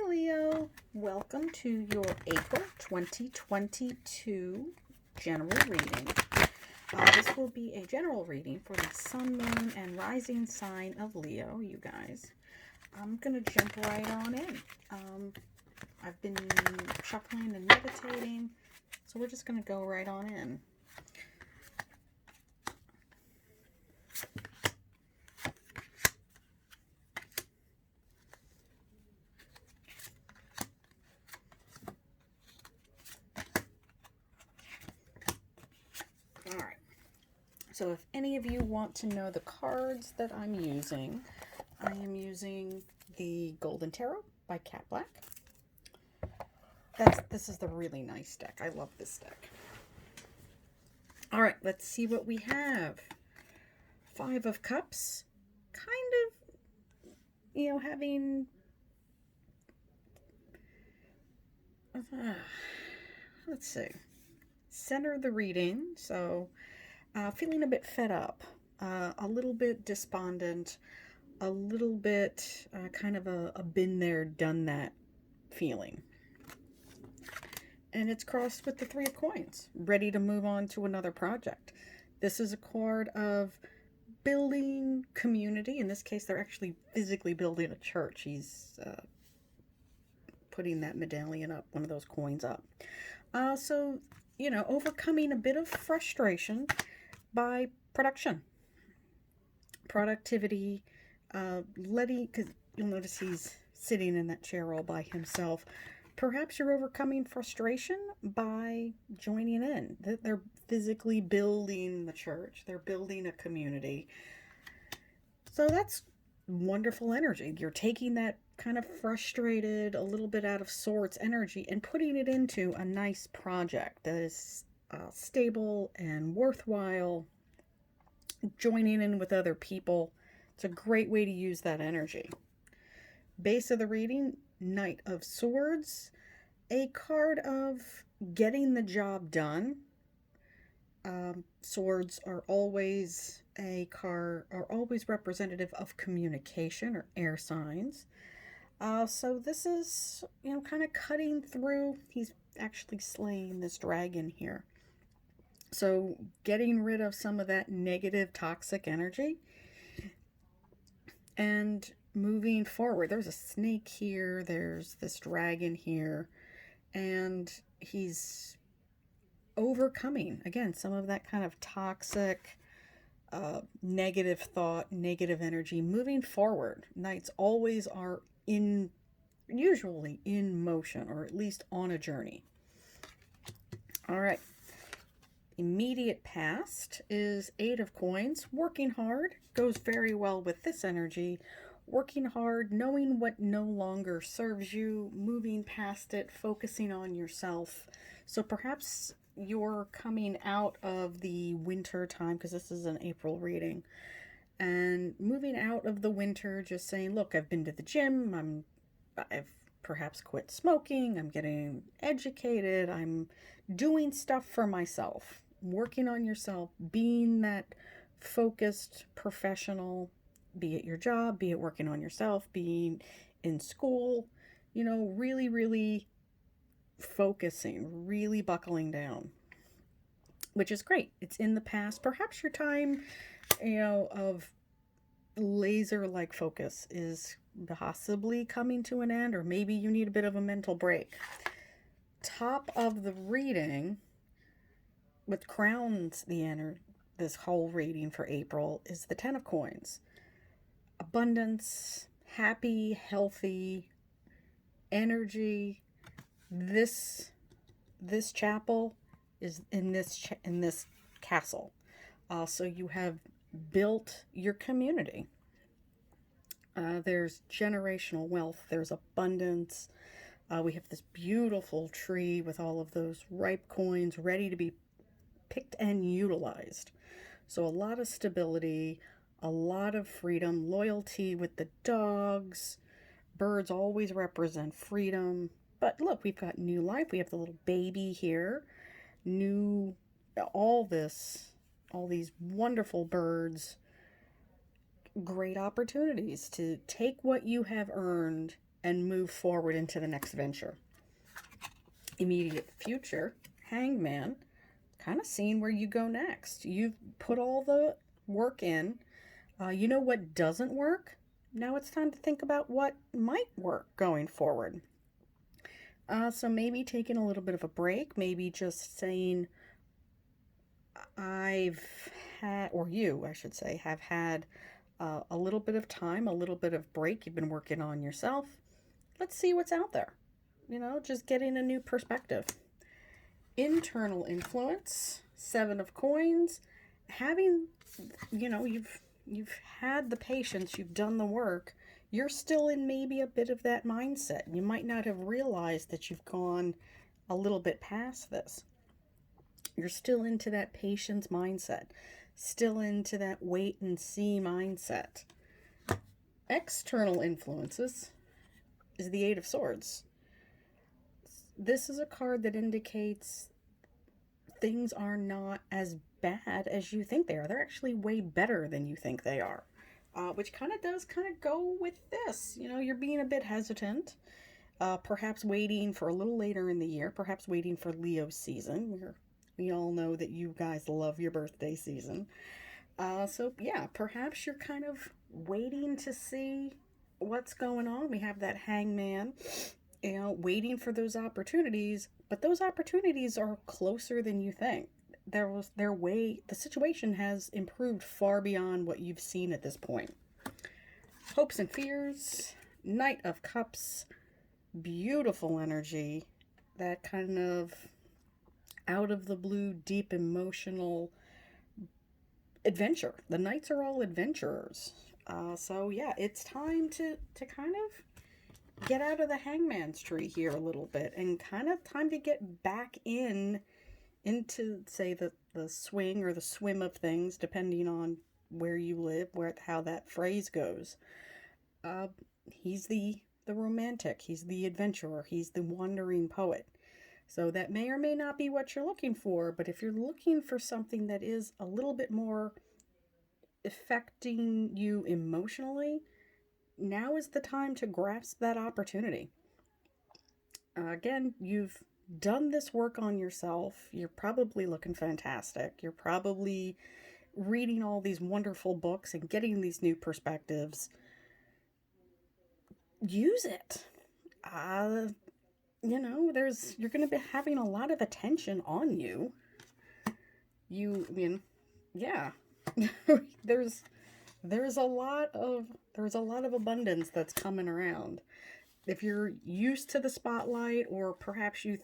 Leo. Welcome to your April 2022 general reading. This will be a general reading for the Sun, Moon, and Rising sign of Leo, you guys. I'm going to jump right on in. I've been chuckling and meditating, so we're just going to go right on in. So if any of you want to know the cards that I'm using, I am using the Golden Tarot by Cat Black. This is the really nice deck. I love this deck. All right, let's see what we have. Five of Cups, kind of, having... let's see. Center the reading, so... feeling a bit fed up, a little bit despondent, a little bit kind of a been there, done that feeling. And it's crossed with the Three of Coins, ready to move on to another project. This is a card of building community. In this case, they're actually physically building a church. He's putting that medallion up, one of those coins up. So, overcoming a bit of frustration by production, productivity, because you'll notice he's sitting in that chair all by himself. Perhaps you're overcoming frustration by joining in. They're physically building the church. They're building a community. So that's wonderful energy. You're taking that kind of frustrated, a little bit out of sorts energy and putting it into a nice project that is stable and worthwhile, joining in with other people. It's a great way to use that energy. Base of the reading, Knight of Swords, a card of getting the job done. Swords are always representative of communication or air signs. So this is, kind of cutting through. He's actually slaying this dragon here. So getting rid of some of that negative, toxic energy and moving forward. There's a snake here. There's this dragon here. And he's overcoming, again, some of that kind of toxic, negative thought, negative energy. Moving forward. Knights always are usually in motion, or at least on a journey. All right. Immediate past is Eight of Coins. Working hard goes very well with this energy. Working hard, knowing what no longer serves you, moving past it, focusing on yourself. So perhaps you're coming out of the winter time, because this is an April reading, and moving out of the winter, just saying, look, I've been to the gym, I've perhaps quit smoking, I'm getting educated, I'm doing stuff for myself. Working on yourself, being that focused professional, be it your job, be it working on yourself, being in school, really, really focusing, really buckling down, which is great. It's in the past. Perhaps your time, of laser-like focus is possibly coming to an end, or maybe you need a bit of a mental break. Top of the reading, what crowns this whole reading for April, is the Ten of Coins. Abundance, happy, healthy energy. This chapel is in this castle. So you have built your community. There's generational wealth. There's abundance. We have this beautiful tree with all of those ripe coins ready to be picked and utilized. So a lot of stability, a lot of freedom, loyalty with the dogs. Birds always represent freedom. But look, we've got new life. We have the little baby here. All these wonderful birds. Great opportunities to take what you have earned and move forward into the next venture. Immediate future, Hangman, kind of seeing where you go next. You've put all the work in. You know what doesn't work? Now it's time to think about what might work going forward. So maybe taking a little bit of a break, maybe just saying, I've had, or you, I should say, have had a little bit of time, a little bit of break. You've been working on yourself. Let's see what's out there. Just getting a new perspective. Internal influence, 7 of coins. Having, you've had the patience, you've done the work. You're still in maybe a bit of that mindset. You might not have realized that you've gone a little bit past this. You're still into that patience mindset, still into that wait and see mindset. External influences is the 8 of Swords. This is a card that indicates things are not as bad as you think they are. They're actually way better than you think they are, which kind of does go with this. You're being a bit hesitant, perhaps waiting for a little later in the year, perhaps waiting for Leo season. We all know that you guys love your birthday season. So yeah, perhaps you're kind of waiting to see what's going on. We have that Hangman, waiting for those opportunities, but those opportunities are closer than you think. The situation has improved far beyond what you've seen at this point. Hopes and fears, Knight of Cups, beautiful energy, that kind of out of the blue, deep emotional adventure. The Knights are all adventurers. So yeah, it's time to kind of get out of the Hangman's tree here a little bit, and kind of time to get back into, say, the swing or the swim of things, depending on where you live, how that phrase goes. He's the romantic, he's the adventurer, he's the wandering poet. So that may or may not be what you're looking for, but if you're looking for something that is a little bit more affecting you emotionally, now is the time to grasp that opportunity. Again, you've done this work on yourself. You're probably looking fantastic. You're probably reading all these wonderful books and getting these new perspectives. Use it. You're going to be having a lot of attention on you. Yeah. there's a lot of abundance that's coming around. If you're used to the spotlight, or perhaps you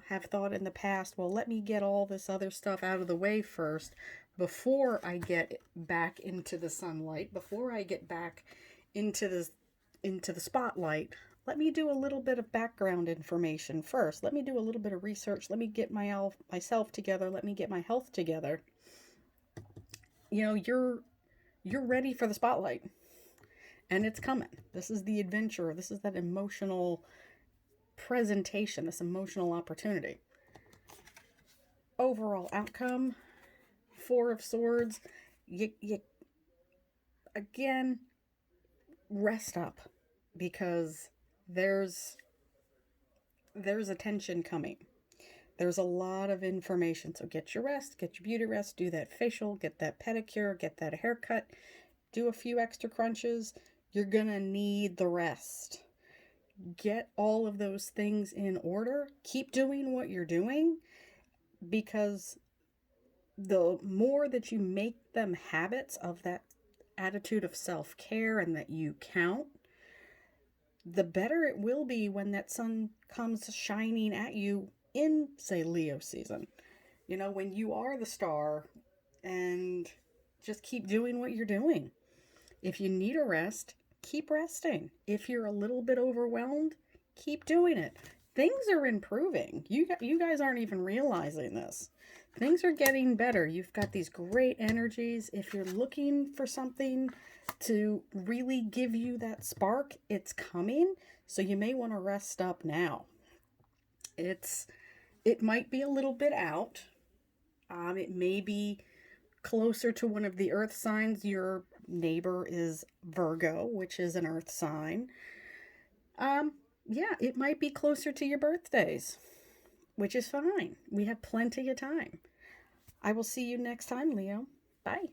have thought in the past, well, let me get all this other stuff out of the way first before I get back into the sunlight, before I get back into the spotlight, let me do a little bit of background information first. Let me do a little bit of research. Let me get myself together. Let me get my health together. You're ready for the spotlight. And it's coming. This is the adventure. This is that emotional presentation, this emotional opportunity. Overall outcome, 4 of Swords. You again, rest up, because there's attention coming. There's a lot of information. So get your rest, get your beauty rest, do that facial, get that pedicure, get that haircut, do a few extra crunches. You're gonna need the rest. Get all of those things in order. Keep doing what you're doing, because the more that you make them habits of that attitude of self-care and that you count, the better it will be when that sun comes shining at you in, say, Leo season. When you are the star, and just keep doing what you're doing. If you need a rest, keep resting. If you're a little bit overwhelmed, keep doing it. Things are improving. You guys aren't even realizing this. Things are getting better. You've got these great energies. If you're looking for something to really give you that spark, it's coming. So you may want to rest up now. It might be a little bit out. It may be closer to one of the earth signs. Your neighbor is Virgo, which is an earth sign. Yeah, it might be closer to your birthdays, which is fine. We have plenty of time. I will see you next time, Leo. Bye.